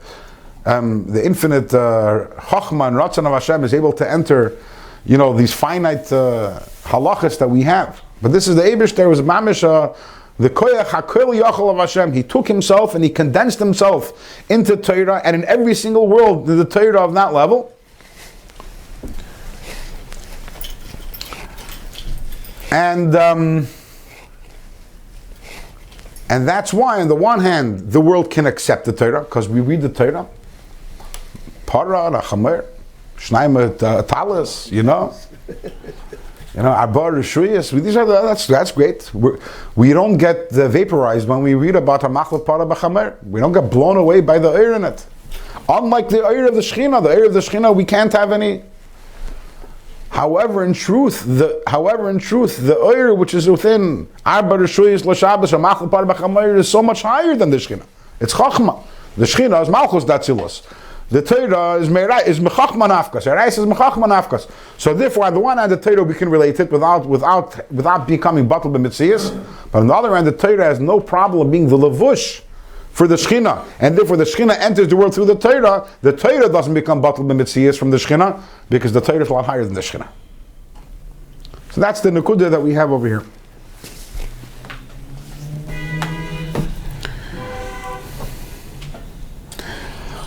Chachma and Ratzon of Hashem is able to enter, these finite halachas that we have. But this is the Eibush. There was mamish the koyach hakol yachol of Hashem. He took himself and he condensed himself into Torah, and in every single world, the Torah of that level. And that's why, on the one hand, the world can accept the Torah, because we read the Torah. Para, Rachamer, Shnaim Talis, Arba Rishuyas. That's great. We don't get vaporized when we read about Hamachlet Para B'Chamer. We don't get blown away by the Eir in it. Unlike the Eir of the Shechina, we can't have any. However, in truth, the Eir which is within Arba Rishuyas L'Shabbos or Machlot Para B'Chamer is so much higher than the Shechina. It's Chachma. The Shechina is Malchus Datzilus. The Torah is Mechachma Nafkas. Erais is Mechachma Nafkas. So therefore, on the one hand, the Torah we can relate it without becoming Batal B'Mitzias. But on the other hand, the Torah has no problem being the Levush for the Shechina, and therefore the Shechina enters the world through the Torah. The Torah doesn't become Batal B'Mitzias from the Shechina, because the Torah is a lot higher than the Shechina. So that's the Nekudah that we have over here.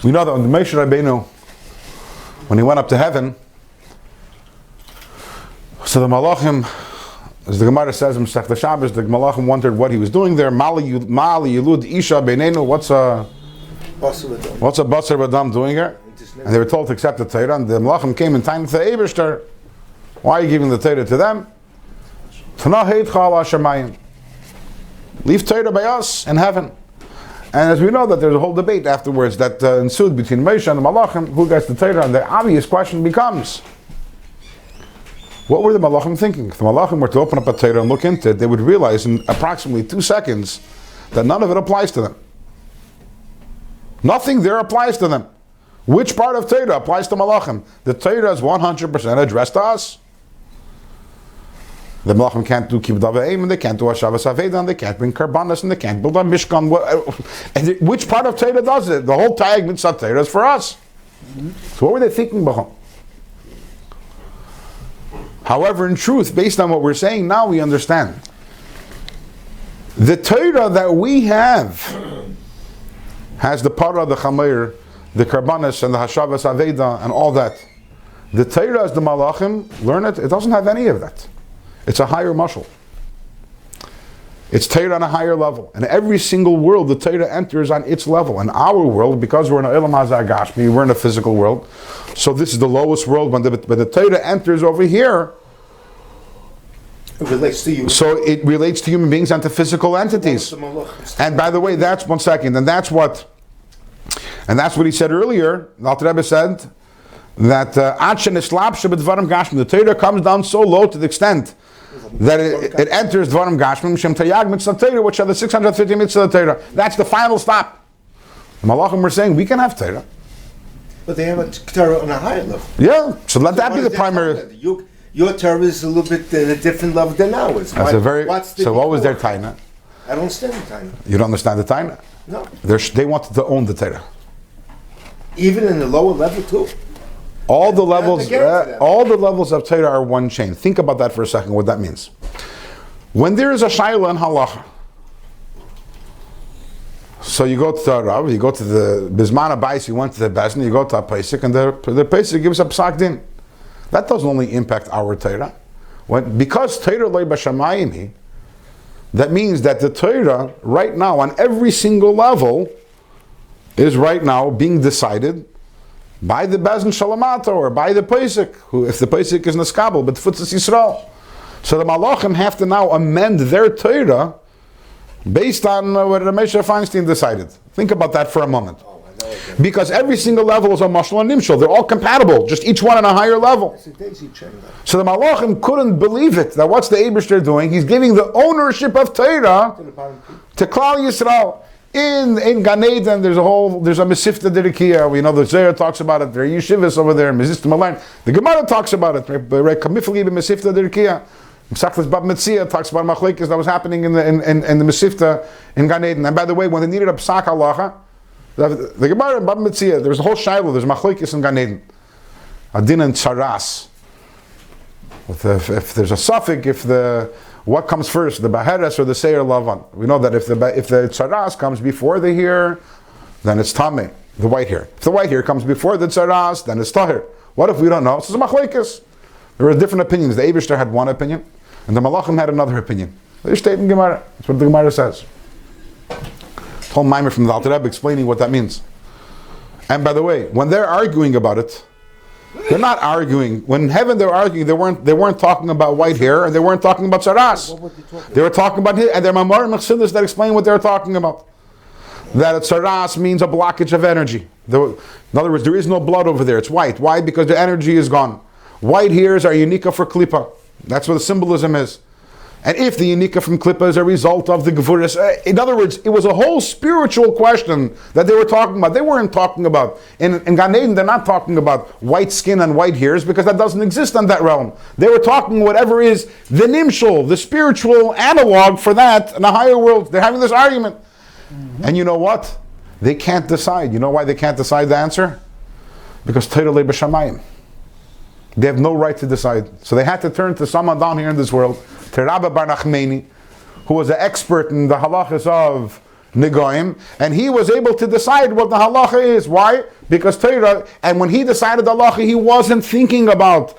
We know that when Moshe Rabbeinu, when he went up to heaven, so the Malachim, as the Gemara says in Masechta Shabbos, the Malachim wondered what he was doing there. Mali Yilud Isha Beinenu, what's a Basar Badam doing here? And they were told to accept the Torah, and the Malachim came in time to the Eibishter. Why are you giving the Torah to them? Leave Torah by us in heaven. And as we know that there's a whole debate afterwards that ensued between Moshe and the Malachim, who gets the Torah, and the obvious question becomes, what were the Malachim thinking? If the Malachim were to open up a Torah and look into it, they would realize in approximately 2 seconds that none of it applies to them. Nothing there applies to them. Which part of Torah applies to Malachim? The Torah is 100% addressed to us. The Malachim can't do Kibbud Avayim, and they can't do Hashavas Aveda, and they can't bring Karbanas, and they can't build a Mishkan. And which part of Torah does it? The whole Tayag Mitzvah Torah is for us. So what were they thinking about? However, in truth, based on what we're saying now, we understand. The Torah that we have has the Para, the Chameir, the Karbanas, and the Hashavas Aveda, and all that. The Torah, as the Malachim learn it, it doesn't have any of that. It's a higher mashal. It's Torah on a higher level. And every single world, the Torah enters on its level. In our world, because we're in a Elam Hazah Gashmi, we're in a physical world. So this is the lowest world. When the Torah enters over here, It relates to you. So it relates to human beings and to physical entities. And by the way, that's 1 second, and that's what he said earlier. The Alter Rebbe said that the Torah comes down so low to the extent that it enters Dvarim Gashmim, Shem Tayag Mitzvah Torah, which are the 650 Mitzvah Torah. That's the final stop. The Malachim were saying, we can have Torah. But they have a Torah on a higher level. Yeah, so let that be the primary. Your Torah is a little bit at a different level than ours. That's so what was their Taina? I don't understand the Taina. You don't understand the Taina? No. They wanted to own the Torah. Even in the lower level too. All the levels of Torah are one chain. Think about that for a second, what that means. When there is a Shaila in Halacha, so you go to the Rav, you go to the Bizman Abayis, you went to the Bezdin, you go to a Pesach, and the Pesach gives a Psak Din. That doesn't only impact our Torah. Because Torah loy b'shamayim, that means that the Torah, right now, on every single level, is right now being decided by the Bezdin Shalamata or by the Pesach, who, if the Pesach is Neskabel, but Futzas Yisrael. So the Malachim have to now amend their Torah based on what Ramesha Feinstein decided. Think about that for a moment. Because every single level is a mashal and nimshal. They're all compatible, just each one on a higher level. So the Malachim couldn't believe it. That what's the Eibishter doing? He's giving the ownership of Torah to Klal Yisrael. In Gan Eden, there's a Mesifta Dirikiya. We know the Zohar talks about it. There are yeshivas over there, Mesifta Malain. The Gemara talks about it. Kamifli Mesifta Dirikiya. Mesachlis Bab Metzia talks about machlekes that was happening in the Mesifta in Gan Eden. And by the way, when they needed a psak halacha, the Gemara in Bab Metzia, there was a whole shiloh. There's machlekes in Gan Eden. Adin and tzaras. If there's a suffix, what comes first, the Baheres or the Seir Lavan? We know that if the Tzaras comes before the hair, then it's Tameh, the white hair. If the white hair comes before the Tzaras, then it's Tahir. What if we don't know? It's a Machlekes. There were different opinions. The Eibishter had one opinion, and the Malachim had another opinion. They state in Gemara. That's what the Gemara says. The whole mimer from the Alter Rebbe explaining what that means. And by the way, when they're arguing about it, they're not arguing. When in heaven they're arguing, they weren't talking about white hair, and they weren't talking about Tzaras. They were talking about it, and they're Mamar Mechsidus that explain what they're talking about. That a Tzaras means a blockage of energy. In other words, there is no blood over there. It's white. Why? Because the energy is gone. White hairs are unika for Klippa. That's what the symbolism is. And if the unika from Klippa is a result of the Gevuris, in other words, it was a whole spiritual question that they were talking about. They weren't talking about, in Gan Eden, they're not talking about white skin and white hairs because that doesn't exist on that realm. They were talking whatever is the nimshul, the spiritual analog for that in the higher world. They're having this argument. Mm-hmm. And you know what? They can't decide. You know why they can't decide the answer? Because Torah le b'shamayim. They have no right to decide. So they had to turn to someone down here in this world, to Rabbi Bar Nachmani, who was an expert in the halachas of Negoim, and he was able to decide what the halacha is. Why? Because Torah, and when he decided the halacha, he wasn't thinking about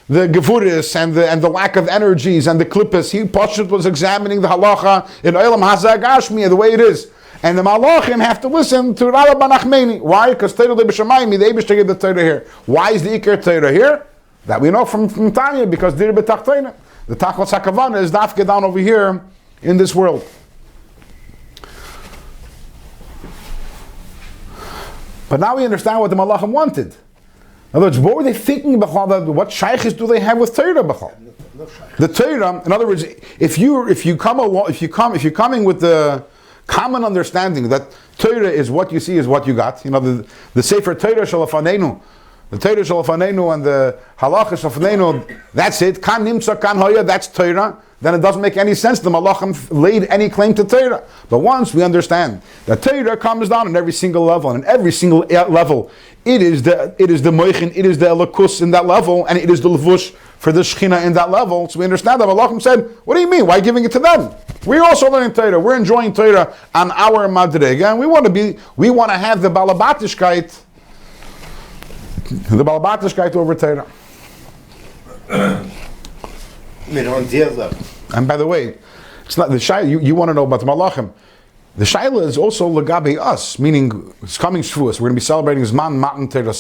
the gevuris and the lack of energies and the klippas. He Pashut was examining the halacha in Olam Hazeh Gashmi, the way it is. And the Malachim have to listen to Rabbi Bar Nachmani. Why? Because Torah le b'shamayim, the Eibishter gave the Torah here. Why is the Iker Torah here? That we know from Tanya, because dir b'tachtoina. The Tachlis HaKavana is dafke down over here in this world. But now we understand what the Malachim wanted. In other words, what were they thinking about? What shaykhis do they have with Torah? The Torah, in other words, if you're coming with the common understanding that Torah is what you see is what you got. You know, the Sefer Torah Shalafanenu, the Torah Shalafanenu and the Halacha Shalafanenu, that's it. Kan Nimsa Kan Hoya, that's Torah. Then it doesn't make any sense the Malachim laid any claim to Torah. But once we understand that Torah comes down on every single level, and in every single level, it is the Moichin, it is the Elokus in that level, and it is the Levush for the Shechina in that level. So we understand that Malachim said, what do you mean? Why giving it to them? We're also learning Torah. We're enjoying Torah on our Madrega, and we want to have the Balabatishkeit over Torah. On their level. And by the way, it's not the Shaila, you want to know about the Malachim. The Shaila is also Lagabe us, meaning it's coming Shavuos. We're going to be celebrating Zman Matan Torah.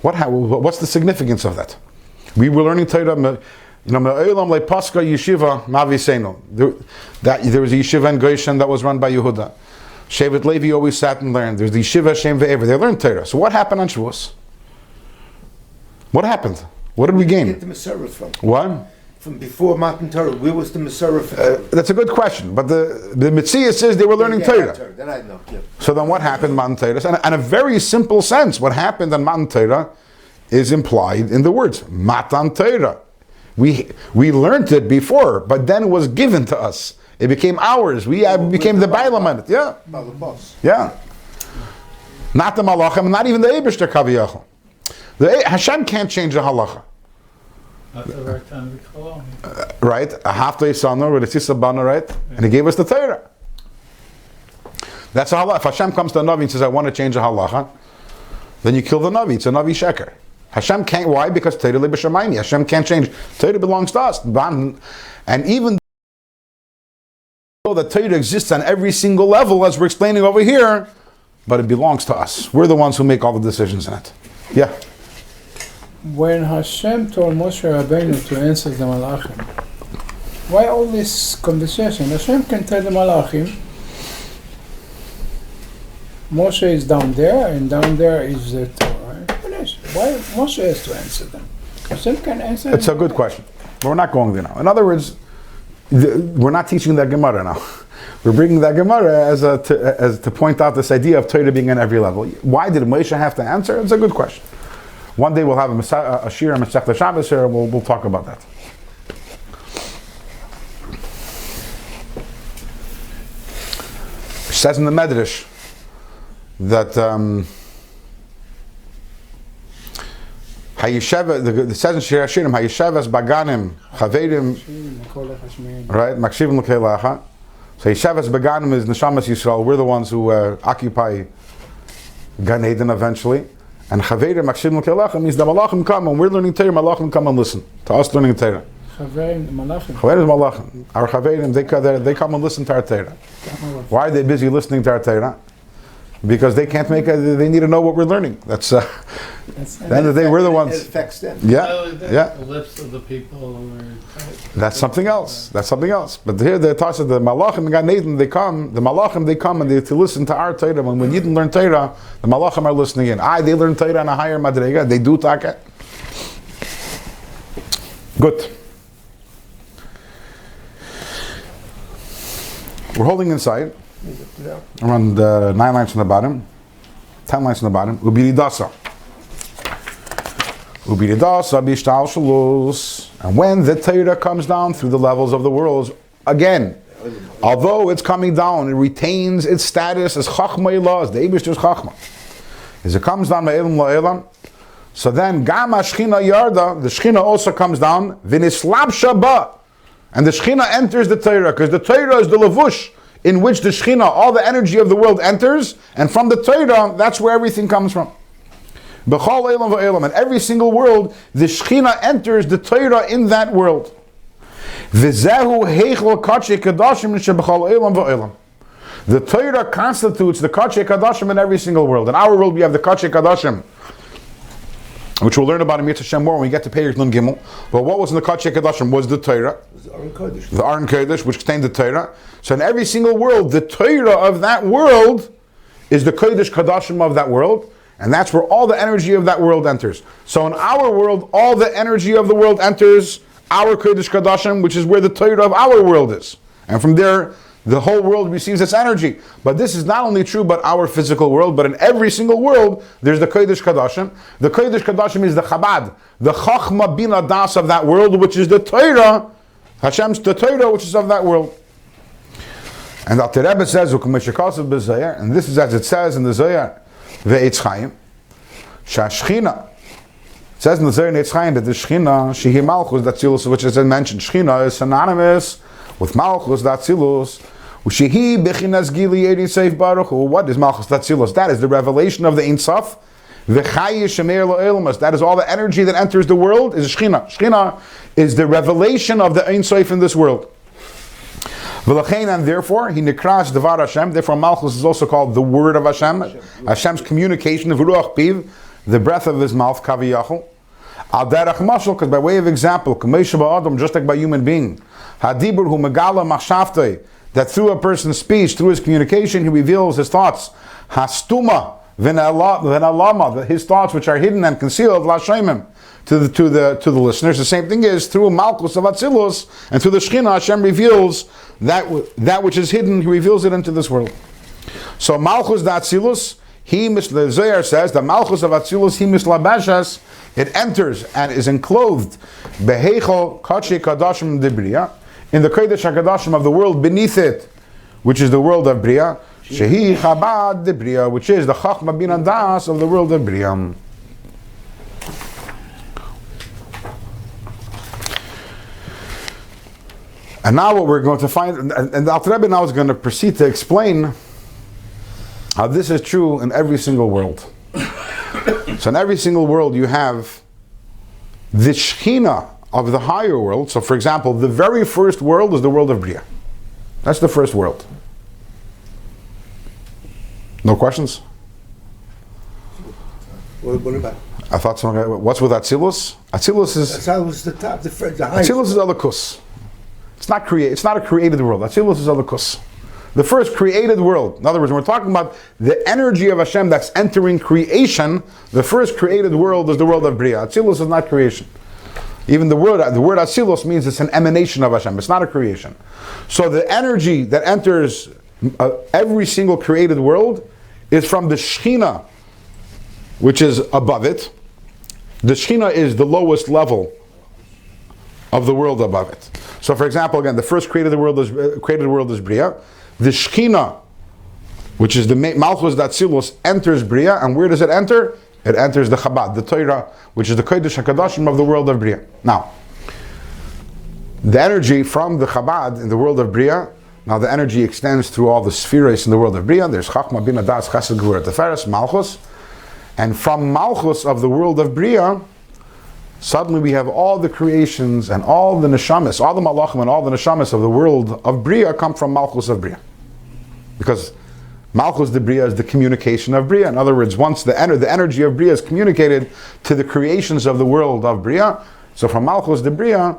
What's the significance of that? We were learning Torah You know, me'olam le'paska yeshiva mavisenu. There was a yeshiva in Goshen that was run by Yehuda. Shevet Levi always sat and learned. There's the yeshiva Shem Ve'ever. They learned Torah. So what happened on Shavuos? What happened? What did we gain? Get the Masorah from? What? From before Matan Torah, where was the Masorah from? That's a good question. But the Mitzvah says they were learning Torah. That I know. Yeah. So then what happened in Matan Torah? And in a very simple sense, what happened in Matan Torah is implied in the words Matan Torah. We learned it before, but then it was given to us. It became ours. We became the Bailam on it. Yeah. By the boss. Yeah. Not the Malachim, not even the Eibishter Kaviyachal. Hashem can't change the halacha. Right? A half day summer with a sisabana, right? And he gave us the Torah. That's a halacha. If Hashem comes to a Navi and says, I want to change the halacha, then you kill the Navi. It's a Navi Sheker. Hashem can't. Why? Because Torah li b'shamayim. Hashem can't change. Torah belongs to us. And even though the Torah exists on every single level, as we're explaining over here, but it belongs to us. We're the ones who make all the decisions in it. Yeah. When Hashem told Moshe Rabbeinu to answer the Malachim, why all this conversation? Hashem can tell the Malachim, Moshe is down there, and down there is the Torah. Finish. Why Moshe has to answer them? Hashem can answer them. It's a good question. But we're not going there now. In other words, we're not teaching that Gemara now. We're bringing that Gemara as to point out this idea of Torah being on every level. Why did Moshe have to answer? It's a good question. One day we'll have a shir and Masechta Shabbos here, and we'll talk about that. It says in the Medrash that it says in Shir Hashirim, Hayishevas Baganim Chaverim, right? Makshivim L'Keilacha. So Hayishevas Baganim is Neshamas Yisrael. We're the ones who occupy Gan Eden eventually. And Chaverim Makshivim L'Keilacha means the Malachim come, and we're learning Torah, Malachim come and listen to us learning Torah. Chaverim Malachim. Chaverim Malachim. Our Chaverim, they come and listen to our Torah. Why are they busy listening to our Torah? Because they can't make they need to know what we're learning. That's at the end of the day, we're the ones. It affects them. Yeah, yeah. The lips of the people were That's something else. That's something else. But here the Tasha, the Malachim, Gan Eden, they come and they to listen to our Torah. When we didn't learn Torah, the Malachim are listening in. They learn Torah on a higher Madrega. They do Taka. Good. We're holding inside. Around 9 lines from the bottom, 10 lines from the bottom. Ubiridasa bishtal shalus. And when the Torah comes down through the levels of the worlds, again, although it's coming down, it retains its status as chachma ilah, as the Eibishter's chachma. As it comes down ma'elam la'elam, so then gam hashchina yarda, the Shechina also comes down, v'nislab shaba, and the Shechina enters the Torah, because the Torah is the levush in which the Shechina, all the energy of the world enters, and from the Torah, that's where everything comes from. B'chol elam v'elam, in every single world, the Shechina enters the Torah in that world. V'zehu heichel kachei kadashim sheb'chol elam v'elam. The Torah constitutes the kachei kadashim in every single world. In our world, we have the kachei kadashim, which we'll learn about in Mitzvah Shem more when we get to Perek Nun Gimel. But what was in the Kachei Kadashim was the Torah. The Aron Kodesh. The Aron Kodesh, which contained the Torah. So in every single world, the Torah of that world is the Kodesh Kadashim of that world. And that's where all the energy of that world enters. So in our world, all the energy of the world enters our Kodesh Kadashim, which is where the Torah of our world is. And from there, the whole world receives its energy. But this is not only true about our physical world, but in every single world, there's the Kodesh Kadashim. The Kodesh Kadashim is the Chabad, the Chachma Bina Das of that world, which is the Torah, Hashem's the Torah, which is of that world. And the Rebbe says, and this is as it says in the Zohar, Ve'etz Chaim, Shashchina. It says in the Zohar in Eitz Chaim that the Shechina, Shehi Malchus, Datzilus, which is mentioned. Shechina is synonymous with Malchus, Datzilus. Ushehi bechinas gili edi seif baruch hu. What is Malchus Datzilus? That is the revelation of the Ein Sof. V'chayi shemer lo ilmas. That is all the energy that enters the world is Shechina. Shechina is the revelation of the Ein Sof in this world. V'lachein, and therefore he nikras devar Hashem. Therefore Malchus is also called the word of Hashem. Hashem's communication of Ruach Piv, the breath of his mouth, Kaviyachol. Al derech mashal, because by way of example, k'meisha ba'adam, just like by human being, hadibur hu megala machshavtei, that through a person's speech, through his communication, he reveals his thoughts. Hastuma v'nalama, his thoughts which are hidden and concealed, la'shaymim, to the listeners. The same thing is through Malchus of Atzilus and through the Shekhinah, Hashem reveals that which is hidden. He reveals it into this world. So Malchus da Atzilus, the Zohar says the Malchus of Atzilus, he mislabashas, it enters and is enclosed beheichol kachi kadashim debriya, in the kodesh hakadashim of the world beneath it, which is the world of Bria, shehi chabad debriya, which is the chachma bin das of the world of Bria. And now what we're going to find, and the Alter Rebbe now is going to proceed to explain how this is true in every single world. So in every single world you have the Shekhinah of the higher world. So for example, the very first world is the world of Bria. That's the first world. No questions? What about? I thought someone, what's with Atzilus? Atzilus is the top, the highest. Atzilus is Elikus. It's not a created world. Atzilus is Elikus. The first created world. In other words, when we're talking about the energy of Hashem that's entering creation, the first created world is the world of Bria. Atzilus is not creation. Even the word Atzilus means it's an emanation of Hashem. It's not a creation. So the energy that enters every single created world is from the Shekhinah, which is above it. The Shekhinah is the lowest level of the world above it. So, for example, again, the first created world is Bria. The Shekhinah, which is the Malchus Datzilus, enters Bria, and where does it enter? It enters the Chabad, the Torah, which is the Kodesh HaKadoshim of the world of Bria. Now, the energy from the Chabad in the world of Bria, now the energy extends through all the spheres in the world of Bria. There's Chachma, Bina, Das, Chesed, Gvura, Teferes, Malchus. And from Malchus of the world of Bria, suddenly we have all the creations and all the neshamas, all the malachim and all the neshamas of the world of Bria come from Malchus of Bria. Because Malchus de Bria is the communication of Bria. In other words, once the energy of Bria is communicated to the creations of the world of Bria, so from Malchus de Bria,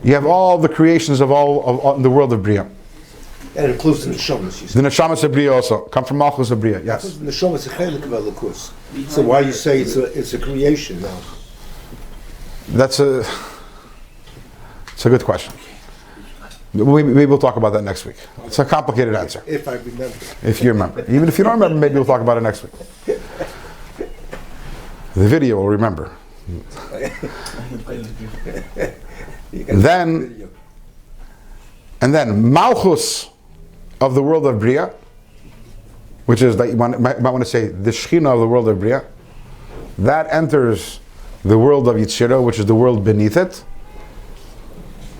you have all the creations of all the world of Bria. And it includes the neshamas, you said. The neshamas of Bria also come from Malchus of Bria, yes. The neshamas is a chelik of Elikus. So why you say it's a creation now? It's a good question. Maybe we'll talk about that next week. It's a complicated answer. If I remember. If you remember. Even if you don't remember, maybe we'll talk about it next week. The video will remember. And then Malchus of the world of Bria, which is that you might want to say the Shekhinah of the world of Bria, that enters the world of Yitzhira, which is the world beneath it.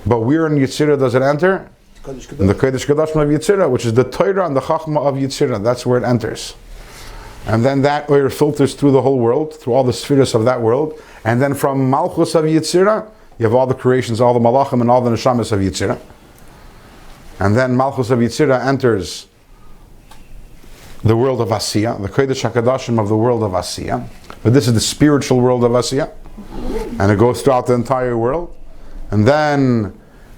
But where in Yitzhira does it enter? In the Kodesh Kodashim of Yitzhira, which is the Torah and the Chachma of Yitzhira. That's where it enters. And then that oil filters through the whole world, through all the spheres of that world. And then from Malchus of Yitzhira, you have all the creations, all the Malachim and all the Neshamas of Yitzhira. And then Malchus of Yitzhira enters the world of Asiya, the Kodesh HaKadoshim of the world of Asiya. But this is the spiritual world of Asiya. And it goes throughout the entire world. And then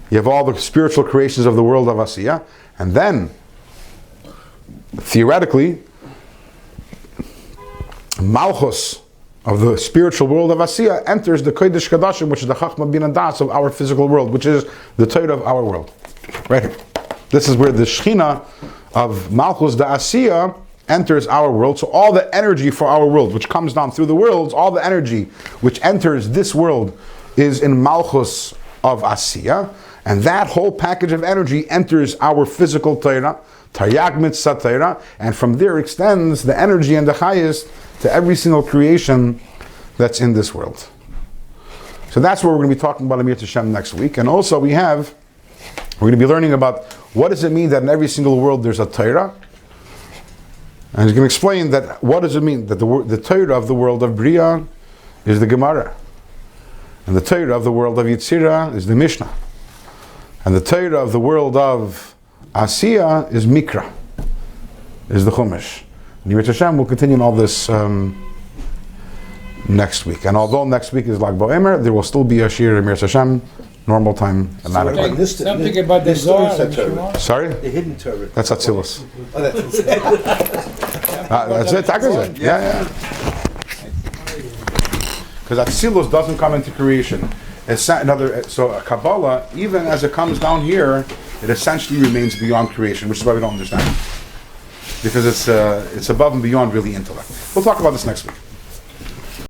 you have all the spiritual creations of the world of Asiya. And then, theoretically, Malchus of the spiritual world of Asiya enters the Kodesh Kadashim, which is the Chachma Bin Das of our physical world, which is the Torah of our world. Right here. This is where the Shekhinah of Malchus da Asiya enters our world. So all the energy for our world, which comes down through the worlds, all the energy which enters this world is in Malchus of Asiya. And that whole package of energy enters our physical Torah, Taryag Mitzvah Torah, and from there extends the energy and the highest to every single creation that's in this world. So that's what we're going to be talking about Amir Tashem next week. And also we're going to be learning about what does it mean that in every single world there's a Torah. And he's going to explain that what does it mean that the Torah of the world of Bria is the Gemara. And the Torah of the world of Yitzhira is the Mishnah. And the Torah of the world of Asiya is Mikra, is the Chumash. And Yirut Hashem will continue in all this next week. And although next week is Lag BaOmer, there will still be a Shir Emir Hashem, normal time at 9 o'clock. Something about the Zohar. if you want. Sorry? The hidden Torah. That's Atzilus. Oh, that's That's it, Takazit. Yeah. Because Atzilus doesn't come into creation. So a Kabbalah, even as it comes down here, it essentially remains beyond creation, which is why we don't understand it. Because it's above and beyond really intellect. We'll talk about this next week.